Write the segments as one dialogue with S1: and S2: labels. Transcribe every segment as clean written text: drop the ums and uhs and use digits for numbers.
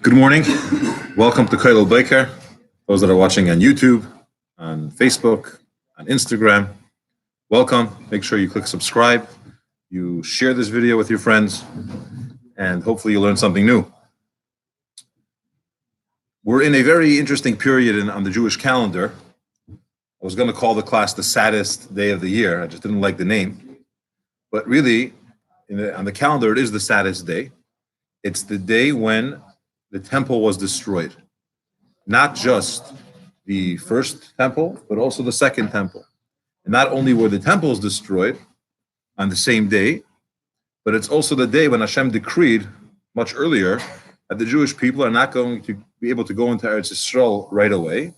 S1: Good morning. Welcome to Kailul Baker. Those that are watching on YouTube, on Facebook, on Instagram, welcome. Make sure you click subscribe. You share this video with your friends, and hopefully you learn something new. We're in a very interesting period on the Jewish calendar. I was going to call the class the saddest day of the year. I just didn't like the name. But really, on the calendar, it is the saddest day. It's the day when the temple was destroyed. Not just the first temple, but also the second temple. And not only were the temples destroyed on the same day, but it's also the day when Hashem decreed much earlier that the Jewish people are not going to be able to go into Eretz Yisrael right away.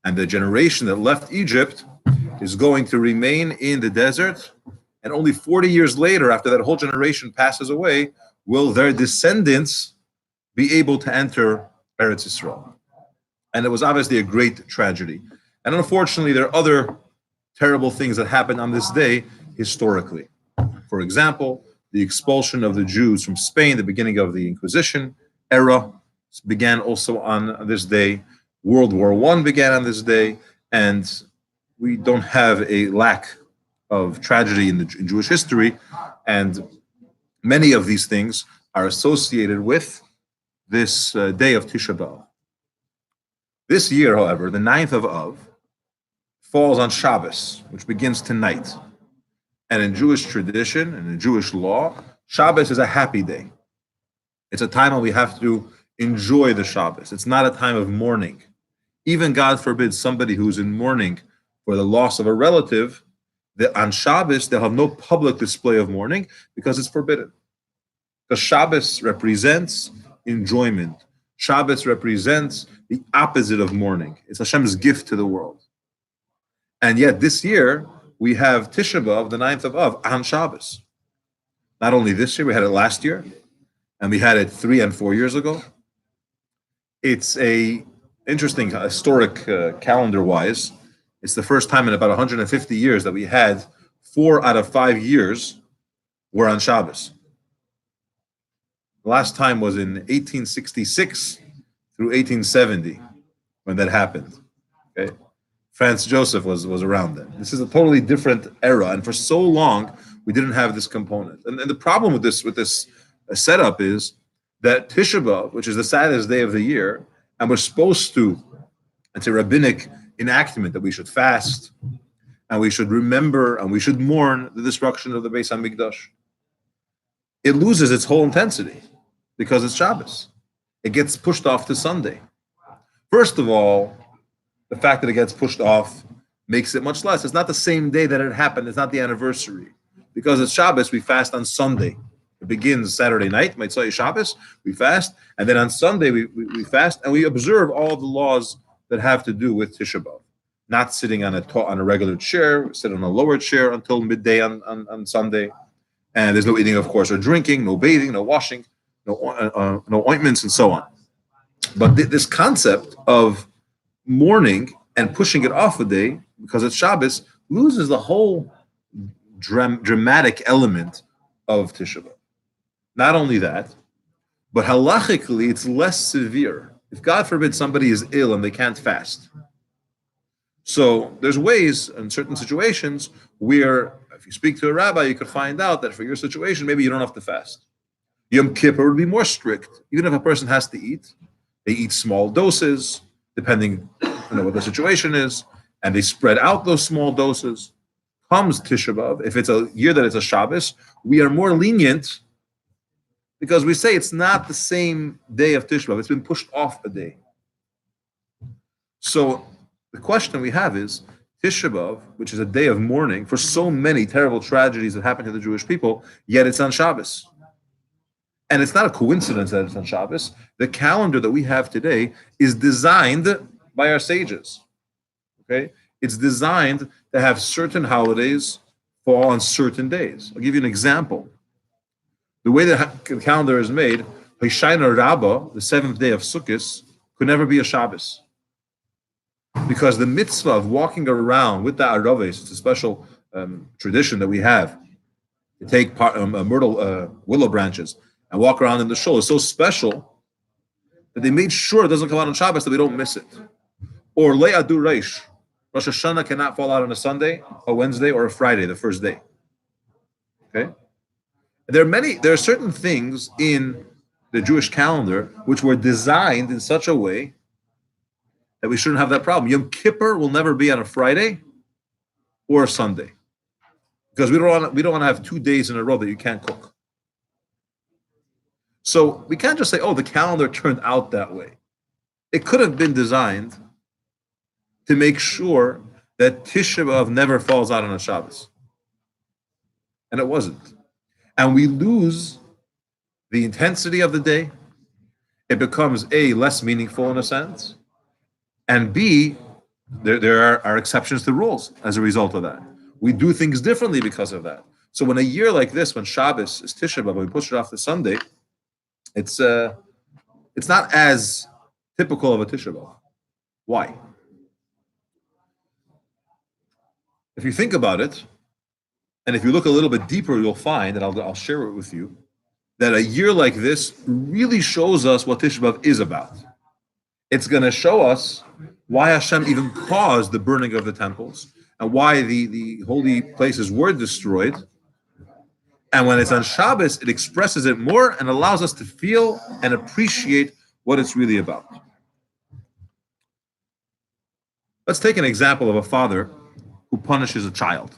S1: And the generation that left Egypt is going to remain in the desert. And only 40 years later, after that whole generation passes away, will their descendants be able to enter Eretz Yisrael. And it was obviously a great tragedy. And unfortunately, there are other terrible things that happened on this day historically. For example, the expulsion of the Jews from Spain, the beginning of the Inquisition era, began also on this day. World War I began on this day. And we don't have a lack of tragedy in Jewish history. And many of these things are associated with this day of Tisha B'Av. This year, however, the 9th of Av falls on Shabbos, which begins tonight. And in Jewish tradition and in Jewish law, Shabbos is a happy day. It's a time when we have to enjoy the Shabbos. It's not a time of mourning. Even, God forbid, somebody who's in mourning for the loss of a relative, that on Shabbos they'll have no public display of mourning because it's forbidden. Because Shabbos represents enjoyment. Shabbos represents the opposite of mourning. It's Hashem's gift to the world. And yet this year, we have Tisha B'Av, the 9th of Av, on Shabbos. Not only this year, we had it last year, and we had it 3 and 4 years ago. It's a interesting, historic calendar-wise. It's the first time in about 150 years that we had 4 out of 5 years were on Shabbos. The last time was in 1866 through 1870 when that happened. Okay, Franz Joseph was around then. This is a totally different era, and for so long we didn't have this component. And the problem with this setup is that Tisha B'Av, which is the saddest day of the year, and we're supposed to, it's a rabbinic enactment that we should fast, and we should remember, and we should mourn the destruction of the Beis HaMikdash. It loses its whole intensity because it's Shabbos. It gets pushed off to Sunday. First of all, the fact that it gets pushed off makes it much less. It's not the same day that it happened. It's not the anniversary. Because it's Shabbos, we fast on Sunday. It begins Saturday night, Motzei Shabbos, we fast, and then on Sunday we fast, and we observe all the laws that have to do with Tisha B'Av. Not sitting on a regular chair, we sit on a lower chair until midday on Sunday. And there's no eating, of course, or drinking, no bathing, no washing, no ointments, and so on. But this concept of mourning and pushing it off a day because it's Shabbos loses the whole dramatic element of Tisha B'Av. Not only that, but halachically it's less severe. If, God forbid, somebody is ill and they can't fast. So there's ways in certain situations where if you speak to a rabbi, you could find out that for your situation, maybe you don't have to fast. Yom Kippur would be more strict. Even if a person has to eat, they eat small doses, depending on what the situation is, and they spread out those small doses. Comes Tisha B'Av, if it's a year that it's a Shabbos, we are more lenient because we say it's not the same day of Tisha B'Av. It's been pushed off a day. So the question we have is, Tisha B'Av, which is a day of mourning for so many terrible tragedies that happened to the Jewish people, yet it's on Shabbos. And it's not a coincidence that it's on Shabbos. The calendar that we have today is designed by our sages. Okay? It's designed to have certain holidays fall on certain days. I'll give you an example. The way the calendar is made, Hoshana Rabbah, the 7th day of Sukkot, could never be a Shabbos. Because the mitzvah of walking around with the araves, it's a special tradition that we have, to take willow branches and walk around in the shul is so special that they made sure it doesn't come out on Shabbos, that we don't miss it. Or Le'adu Reish. Rosh Hashanah cannot fall out on a Sunday, a Wednesday, or a Friday, the first day. Okay? There are certain things in the Jewish calendar which were designed in such a way that we shouldn't have that problem. Yom Kippur will never be on a Friday or a Sunday, because we don't want to have 2 days in a row that you can't cook. So we can't just say, oh, the calendar turned out that way. It could have been designed to make sure that Tisha B'Av never falls out on a Shabbos. And it wasn't. And we lose the intensity of the day. It becomes A, less meaningful in a sense, and B, there are exceptions to rules as a result of that. We do things differently because of that. So when a year like this, when Shabbos is Tisha B'Av, when we push it off to Sunday, it's not as typical of a Tisha B'Av. Why? If you think about it, and if you look a little bit deeper, you'll find, and I'll share it with you, that a year like this really shows us what Tisha B'Av is about. It's going to show us why Hashem even caused the burning of the temples and why the holy places were destroyed. And when it's on Shabbos, it expresses it more and allows us to feel and appreciate what it's really about. Let's take an example of a father who punishes a child.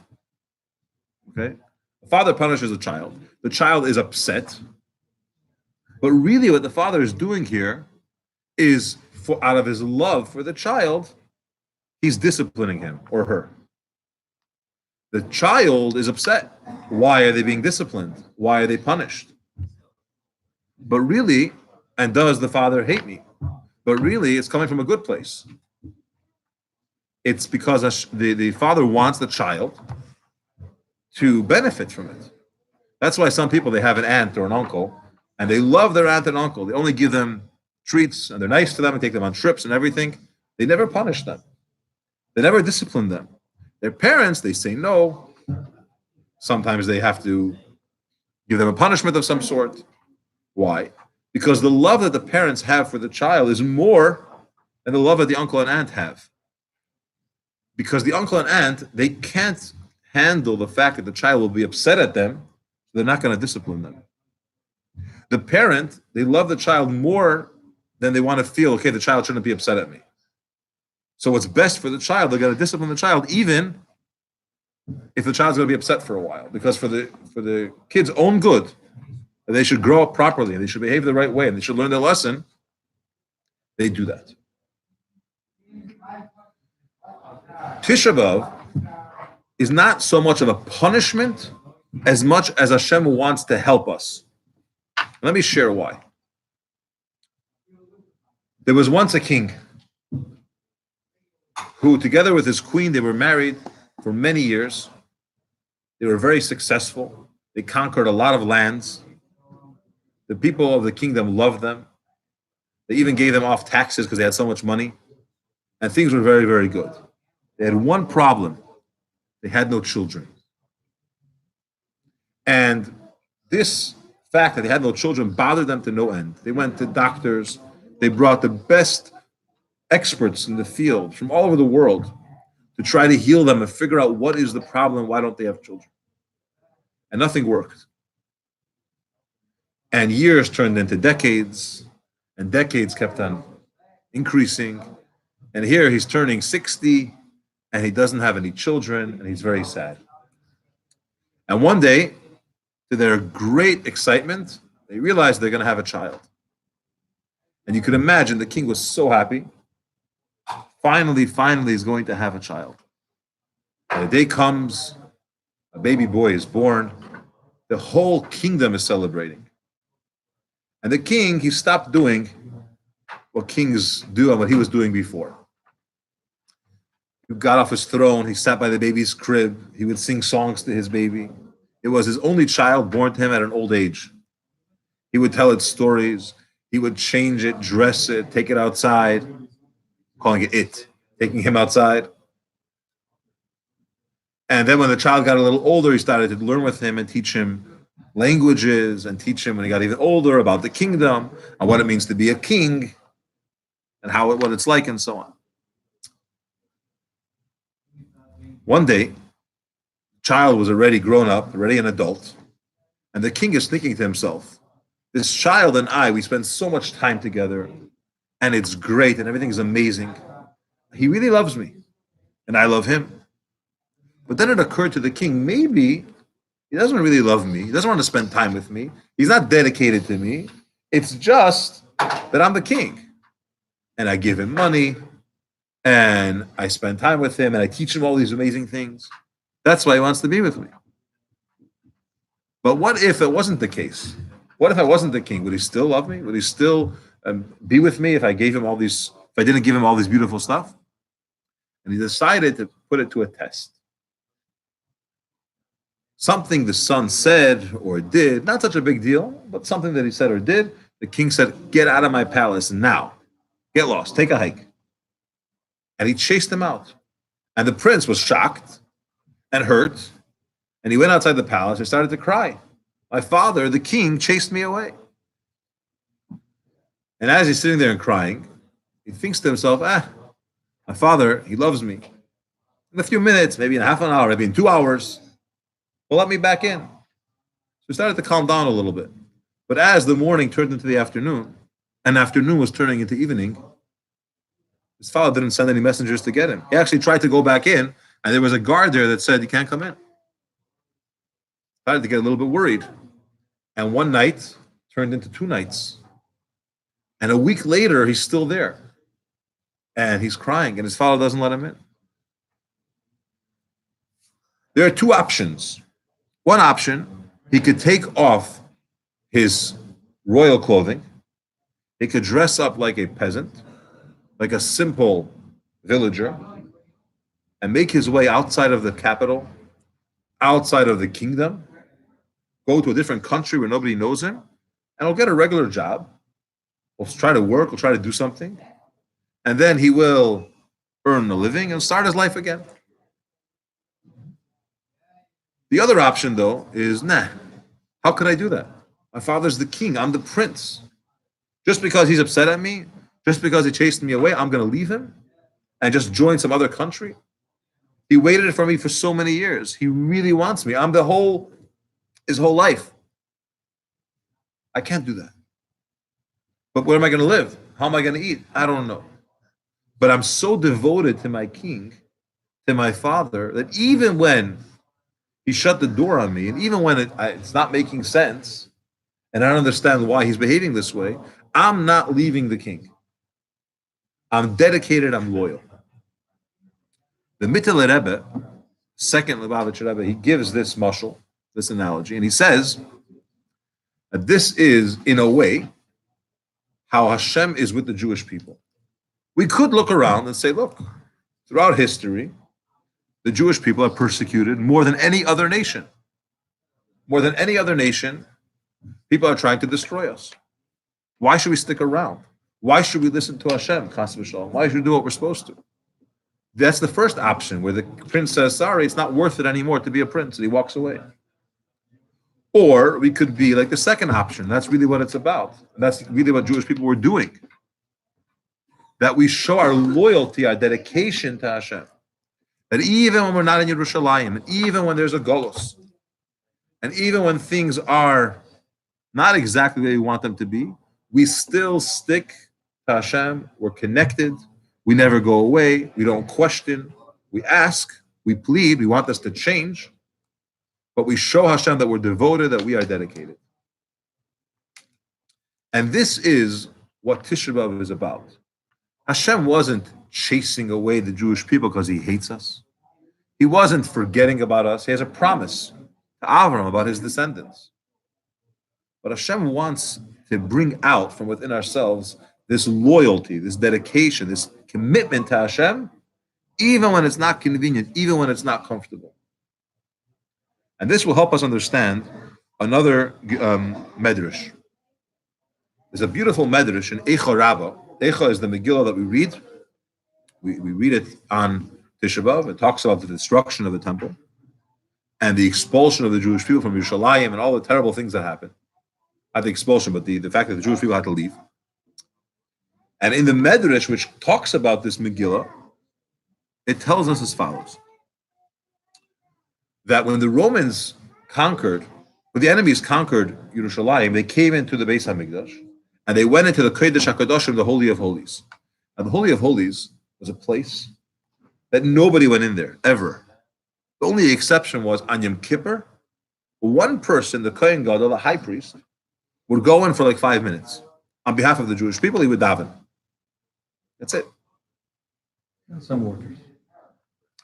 S1: Okay? The father punishes a child. The child is upset. But really what the father is doing here is, out of his love for the child, he's disciplining him or her. The child is upset. Why are they being disciplined? Why are they punished? But really, and does the father hate me? But really, it's coming from a good place. It's because the father wants the child to benefit from it. That's why some people, they have an aunt or an uncle, and they love their aunt and uncle. They only give them treats, and they're nice to them and take them on trips and everything. They never punish them. They never discipline them. Their parents, they say no. Sometimes they have to give them a punishment of some sort. Why? Because the love that the parents have for the child is more than the love that the uncle and aunt have. Because the uncle and aunt, they can't handle the fact that the child will be upset at them, so they're not going to discipline them. The parent, they love the child more than they want to feel, okay, the child shouldn't be upset at me. So what's best for the child, they're going to discipline the child, even if the child's going to be upset for a while. Because for the kid's own good, they should grow up properly, and they should behave the right way, and they should learn their lesson, they do that. Tisha B'Av is not so much of a punishment as much as Hashem wants to help us. Let me share why. There was once a king who, together with his queen, they were married for many years. They were very successful. They conquered a lot of lands. The people of the kingdom loved them. They even gave them off taxes because they had so much money. And things were very, very good. They had one problem. They had no children. And this fact that they had no children bothered them to no end. They went to doctors. They brought the best experts in the field from all over the world to try to heal them and figure out what is the problem, why don't they have children? And nothing worked. And years turned into decades, and decades kept on increasing. And here he's turning 60, and he doesn't have any children, and he's very sad. And one day, to their great excitement, they realized they're going to have a child. And you could imagine the king was so happy. Finally, he's going to have a child. And the day comes, a baby boy is born. The whole kingdom is celebrating. And the king, he stopped doing what kings do and what he was doing before. He got off his throne. He sat by the baby's crib. He would sing songs to his baby. It was his only child, born to him at an old age. He would tell it stories. He would change it, dress it, take it outside, calling it, taking him outside. And then when the child got a little older, he started to learn with him and teach him languages and teach him, when he got even older, about the kingdom and what it means to be a king. and what it's like and so on. One day, child was already grown up, already an adult, and the king is thinking to himself, this child and I, we spend so much time together, and it's great, and everything is amazing. He really loves me, and I love him. But then it occurred to the king, maybe he doesn't really love me. He doesn't want to spend time with me. He's not dedicated to me. It's just that I'm the king. And I give him money, and I spend time with him, and I teach him all these amazing things. That's why he wants to be with me. But what if it wasn't the case? What if I wasn't the king? Would he still love me? Would he still be with me if I gave him all these, if I didn't give him all this beautiful stuff? And he decided to put it to a test. Something the son said or did, not such a big deal, but something that he said or did, the king said, get out of my palace now. Get lost, take a hike. And he chased him out. And the prince was shocked and hurt. And he went outside the palace and started to cry. My father, the king, chased me away. And as he's sitting there and crying, he thinks to himself, my father, he loves me. In a few minutes, maybe in half an hour, maybe in 2 hours, he'll let me back in. So he started to calm down a little bit. But as the morning turned into the afternoon, and afternoon was turning into evening, his father didn't send any messengers to get him. He actually tried to go back in, and there was a guard there that said, you can't come in. Started to get a little bit worried. And one night turned into 2 nights. And a week later, he's still there. And he's crying, and his father doesn't let him in. There are 2 options. One option, he could take off his royal clothing. He could dress up like a peasant, like a simple villager, and make his way outside of the capital, outside of the kingdom, go to a different country where nobody knows him, and he'll get a regular job. He'll try to work, he'll try to do something, and then he will earn a living and start his life again. The other option, though, is, how could I do that? My father's the king, I'm the prince. Just because he's upset at me, just because he chased me away, I'm going to leave him and just join some other country? He waited for me for so many years. He really wants me. I'm his whole life. I can't do that. But where am I going to live? How am I going to eat? I don't know. But I'm so devoted to my king, to my father, that even when he shut the door on me, and even when it's not making sense, and I don't understand why he's behaving this way, I'm not leaving the king. I'm dedicated, I'm loyal. The Mittel Rebbe, second Lubavitcher Rebbe, he gives this mashal, this analogy, and he says that this is, in a way, how Hashem is with the Jewish people. We could look around and say, look, throughout history, the Jewish people are persecuted more than any other nation. More than any other nation, people are trying to destroy us. Why should we stick around? Why should we listen to Hashem, Chas v'shalom? Why should we do what we're supposed to? That's the first option, where the prince says, sorry, it's not worth it anymore to be a prince, and he walks away. Or we could be like the second option. That's really what it's about. That's really what Jewish people were doing. That we show our loyalty, our dedication to Hashem. That even when we're not in Yerushalayim, and even when there's a Golos, and even when things are not exactly the way we want them to be, we still stick to Hashem. We're connected. We never go away. We don't question. We ask. We plead. We want this to change. But we show Hashem that we're devoted, that we are dedicated. And this is what Tisha B'Av is about. Hashem wasn't chasing away the Jewish people because he hates us. He wasn't forgetting about us. He has a promise to Avram about his descendants. But Hashem wants to bring out from within ourselves this loyalty, this dedication, this commitment to Hashem, even when it's not convenient, even when it's not comfortable. And this will help us understand another medrash. There's a beautiful medrash in Eicha Rabbah. Eicha is the Megillah that we read. We read it on Tisha B'Av. It talks about the destruction of the temple and the expulsion of the Jewish people from Yerushalayim and all the terrible things that happened. Not the expulsion, but the fact that the Jewish people had to leave. And in the Medrash, which talks about this Megillah, it tells us as follows: that when the Romans conquered, when the enemies conquered Yerushalayim, they came into the Beis Hamikdash, and they went into the Kodesh HaKadoshim, the Holy of Holies. And the Holy of Holies was a place that nobody went in there, ever. The only exception was on Yom Kippur, one person, the Kohen Gadol, the high priest, would go in for like 5 minutes. On behalf of the Jewish people, he would daven. That's it.
S2: And some workers.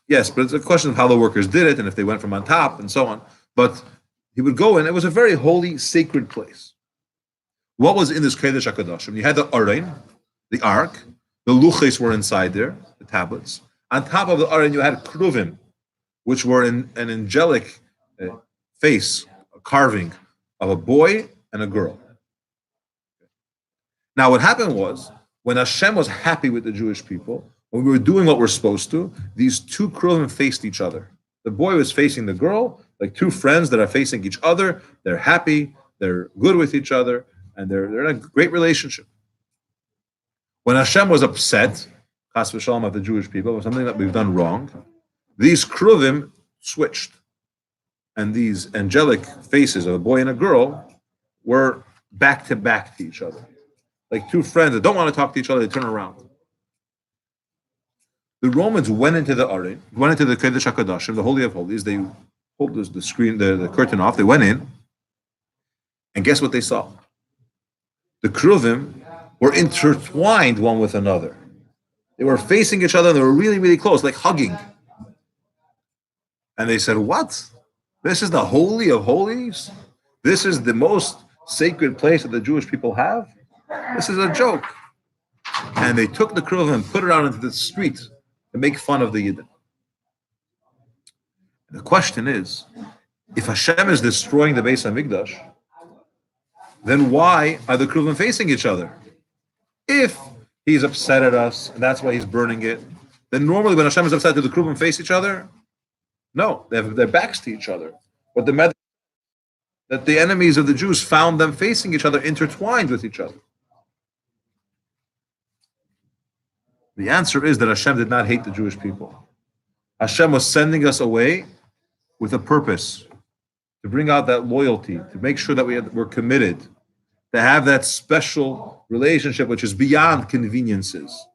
S1: Yes, but it's a question of how the workers did it and if they went from on top and so on. But he would go in. It was a very holy, sacred place. What was in this Kodesh HaKadoshim? You had the Aron, the Ark. The Luches were inside there, the tablets. On top of the Aron, you had Kruvim, which were an angelic face, a carving of a boy and a girl. Now, what happened was, when Hashem was happy with the Jewish people, when we were doing what we're supposed to, these two Kruvim faced each other. The boy was facing the girl, like two friends that are facing each other. They're happy, they're good with each other, and they're in a great relationship. When Hashem was upset, Chas v'shalom, of the Jewish people, or something that we've done wrong, these Kruvim switched. And these angelic faces of a boy and a girl were back to each other. Like two friends that don't want to talk to each other, they turn around. The Romans went into the Aron, went into the Kodesh HaKadoshim, the Holy of Holies. They pulled the screen, the curtain off. They went in, and guess what they saw? The Kruvim were intertwined one with another. They were facing each other, and they were really, really close, like hugging. And they said, "What? This is the Holy of Holies? This is the most sacred place that the Jewish people have? This is a joke." And they took the Kruvim and put it out into the street to make fun of the Yidden. And the question is, if Hashem is destroying the Beis Hamikdash, then why are the Kruvim facing each other? If he's upset at us, and that's why he's burning it, then normally when Hashem is upset, do the Kruvim face each other? No, they have their backs to each other. But the method that the enemies of the Jews found them facing each other, intertwined with each other. The answer is that Hashem did not hate the Jewish people. Hashem was sending us away with a purpose, to bring out that loyalty, to make sure that we're committed, to have that special relationship which is beyond conveniences.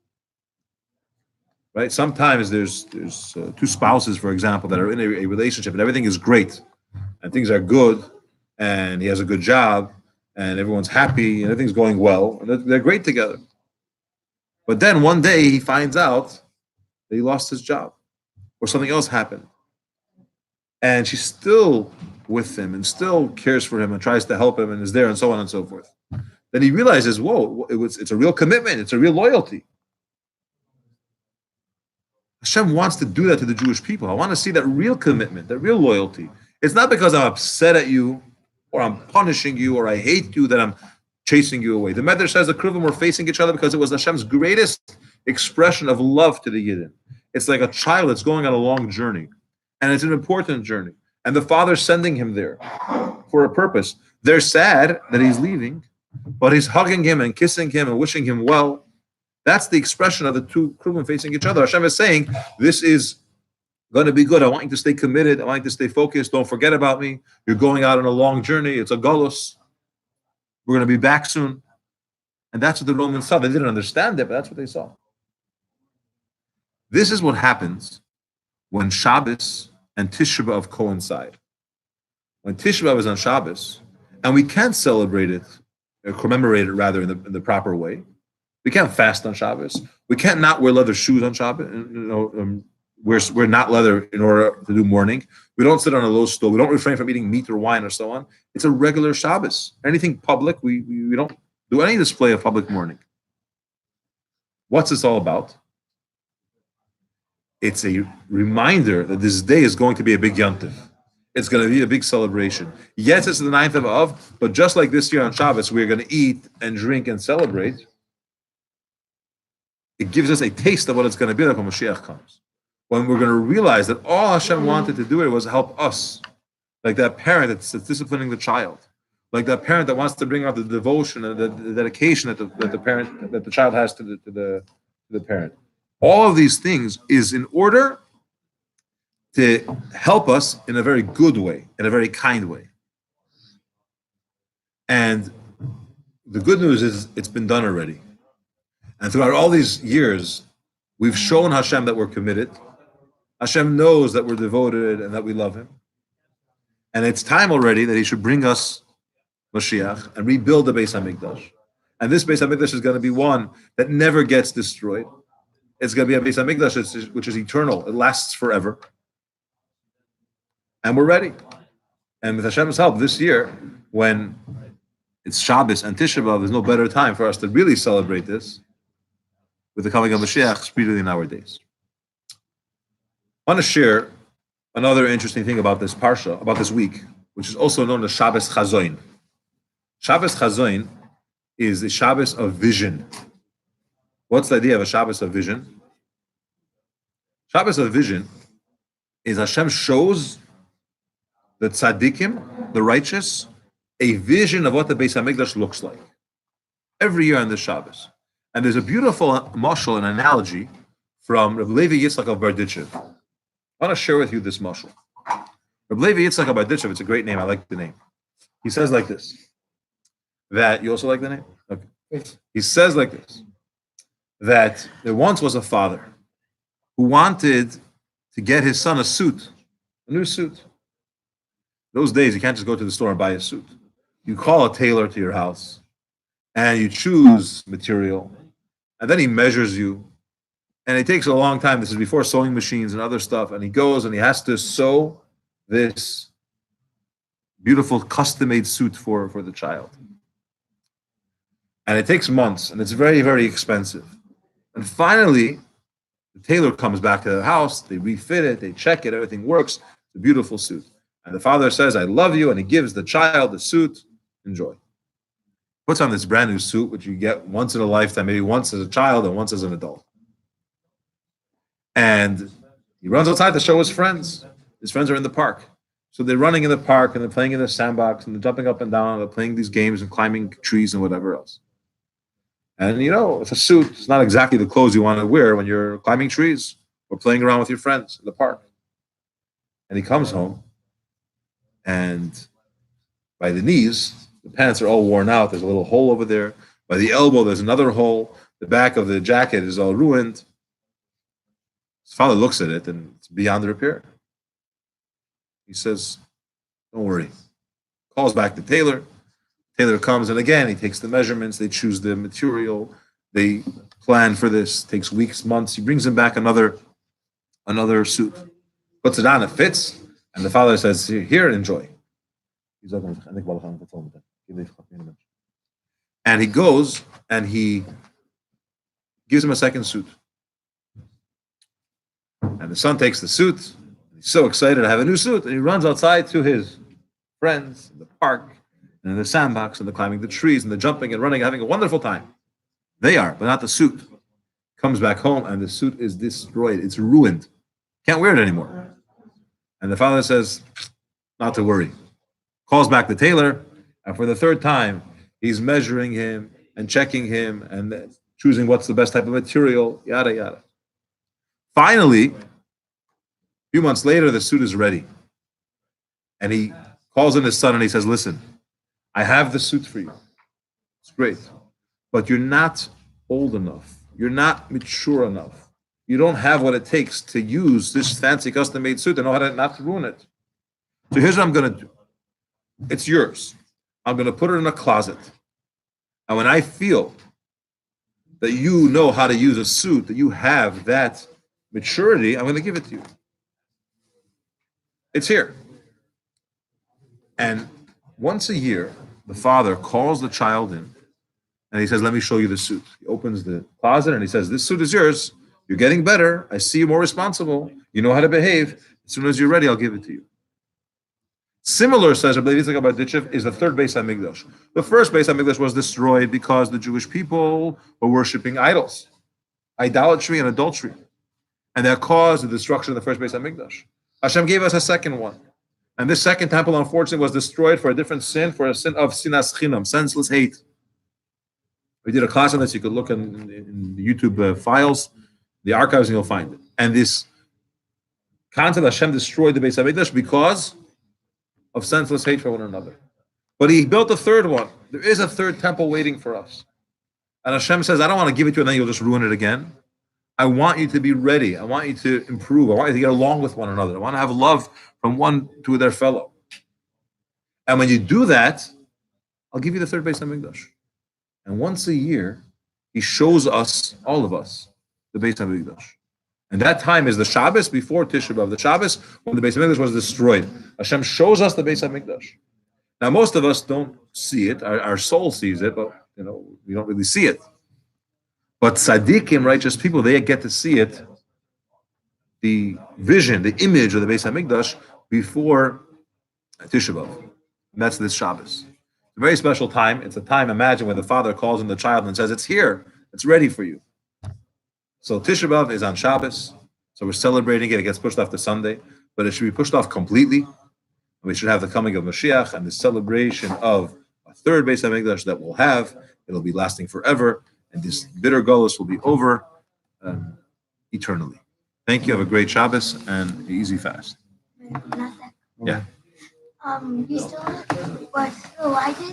S1: Right? Sometimes there's two spouses, for example, that are in a relationship and everything is great and things are good and he has a good job and everyone's happy and everything's going well and they're great together. But then one day he finds out that he lost his job or something else happened. And she's still with him and still cares for him and tries to help him and is there and so on and so forth. Then he realizes, whoa, it's a real commitment. It's a real loyalty. Hashem wants to do that to the Jewish people. I want to see that real commitment, that real loyalty. It's not because I'm upset at you or I'm punishing you or I hate you that I'm chasing you away. The Medrash says the Kruvim were facing each other because it was Hashem's greatest expression of love to the Yidden. It's like a child that's going on a long journey, and it's an important journey. And the father's sending him there for a purpose. They're sad that he's leaving, but he's hugging him and kissing him and wishing him well. That's the expression of the two Kruvim facing each other. Hashem is saying, this is going to be good. I want you to stay committed. I want you to stay focused. Don't forget about me. You're going out on a long journey. It's a galus. We're going to be back soon. And that's what the Romans saw. They didn't understand it, but that's what they saw. This is what happens when Shabbos and Tisha B'Av coincide. When Tisha B'Av is on Shabbos, and we can't celebrate it, or commemorate it rather in the proper way. We can't fast on Shabbos. We can't not wear leather shoes on Shabbos. We're not leather in order to do mourning. We don't sit on a low stool. We don't refrain from eating meat or wine or so on. It's a regular Shabbos. Anything public, we don't do any display of public mourning. What's this all about? It's a reminder that this day is going to be a big yontif. It's going to be a big celebration. Yes, it's the 9th of Av, but just like this year on Shabbos, we're going to eat and drink and celebrate. It gives us a taste of what it's going to be like when Mashiach comes. When we're going to realize that all Hashem wanted to do it was help us, like that parent that's disciplining the child, like that parent that wants to bring out the devotion and the dedication that the child has to the parent. All of these things is in order to help us in a very good way, in a very kind way. And the good news is it's been done already. And throughout all these years, we've shown Hashem that we're committed. Hashem knows that we're devoted and that we love Him. And it's time already that He should bring us Mashiach and rebuild the Beis HaMikdash. And this Beis HaMikdash is going to be one that never gets destroyed. It's going to be a Beis HaMikdash which is eternal. It lasts forever. And we're ready. And with Hashem's help this year, when it's Shabbos and Tisha B'Av, there's no better time for us to really celebrate this with the coming of Mashiach speedily in our days. I want to share another interesting thing about this parsha, about this week, which is also known as Shabbos Chazoin. Shabbos Chazoin is the Shabbos of Vision. What's the idea of a Shabbos of Vision? Shabbos of Vision is Hashem shows the tzaddikim, the righteous, a vision of what the Beis HaMikdash looks like every year on the Shabbos. And there's a beautiful mashal, an analogy from Rabbi Levi Yitzchak of Berditchev. I want to share with you this mashal. Rabbi Levi Yitzchak of Berditchev, it's a great name, I like the name. He says like this, that, you also like the name? Okay. He says like this, that there once was a father who wanted to get his son a suit, a new suit. Those days, you can't just go to the store and buy a suit. You call a tailor to your house, and you choose material, and then he measures you, and it takes a long time. This is before sewing machines and other stuff, and he goes and he has to sew this beautiful custom-made suit for the child. And it takes months, and it's very, very expensive. And finally, the tailor comes back to the house, they refit it, they check it, everything works. It's a beautiful suit. And the father says, I love you, and he gives the child the suit. Enjoy. Puts on this brand new suit, which you get once in a lifetime, maybe once as a child and once as an adult. And he runs outside to show his friends. His friends are in the park. So they're running in the park, and they're playing in the sandbox, and they're jumping up and down, and they're playing these games and climbing trees and whatever else. And it's a suit. It's not exactly the clothes you want to wear when you're climbing trees or playing around with your friends in the park. And he comes home, and by the knees, the pants are all worn out. There's a little hole over there. By the elbow, there's another hole. The back of the jacket is all ruined. His father looks at it, and it's beyond repair. He says, don't worry. Calls back the tailor. Tailor comes, and again, he takes the measurements. They choose the material. They plan for this. It takes weeks, months. He brings him back another suit. Puts it on, it fits. And the father says, here, enjoy. And he goes and he gives him a second suit. And the son takes the suit. He's so excited to have a new suit. And he runs outside to his friends in the park and in the sandbox, and they're climbing the trees and they're jumping and running and having a wonderful time. They are, but not the suit. Comes back home and the suit is destroyed. It's ruined. Can't wear it anymore. And the father says, not to worry. Calls back the tailor, and for the third time, he's measuring him and checking him and choosing what's the best type of material, yada, yada. Finally, a few months later, the suit is ready. And he calls in his son and he says, listen, I have the suit for you. It's great. But you're not old enough. You're not mature enough. You don't have what it takes to use this fancy custom-made suit and know how to not to ruin it. So here's what I'm going to do. It's yours. I'm going to put it in a closet. And when I feel that you know how to use a suit, that you have that maturity, I'm going to give it to you. It's here. And once a year, the father calls the child in and he says, let me show you the suit. He opens the closet and he says, this suit is yours. You're getting better. I see you're more responsible. You know how to behave. As soon as you're ready, I'll give it to you. Similar, says Rabbi Yitzchak about Ditchev, is the third Beis HaMikdash. The first Beis HaMikdash was destroyed because the Jewish people were worshiping idols, idolatry and adultery. And that caused the destruction of the first Beis HaMikdash. Hashem gave us a second one. And this second temple, unfortunately, was destroyed for a different sin, for a sin of sinas chinam, senseless hate. We did a class on this. You could look in the YouTube files, the archives, and you'll find it. And this concept, Hashem destroyed the Beis Hamikdash because of senseless hate for one another. But He built a third one. There is a third temple waiting for us. And Hashem says, I don't want to give it to you and then you'll just ruin it again. I want you to be ready. I want you to improve. I want you to get along with one another. I want to have love from one to their fellow. And when you do that, I'll give you the third Beis Hamikdash. And once a year, He shows us, all of us, the Beis Hamikdash. And that time is the Shabbos before Tisha B'Av, the Shabbos when the Beis Hamikdash was destroyed. Hashem shows us the Beis Hamikdash. Now, most of us don't see it. Our soul sees it, but we don't really see it. But tzaddikim, righteous people, they get to see it, the vision, the image of the Beis Hamikdash before Tisha B'Av. And that's this Shabbos. It's a very special time. It's a time, imagine, when the father calls in the child and says, it's here, it's ready for you. So Tisha B'Av is on Shabbos, so we're celebrating it. It gets pushed off to Sunday, but it should be pushed off completely. We should have the coming of Mashiach and the celebration of a third Beis Hamikdash that we'll have. It'll be lasting forever, and this bitter gullus will be over eternally. Thank you. Have a great Shabbos and easy fast. Yeah.
S3: You still, but so I did.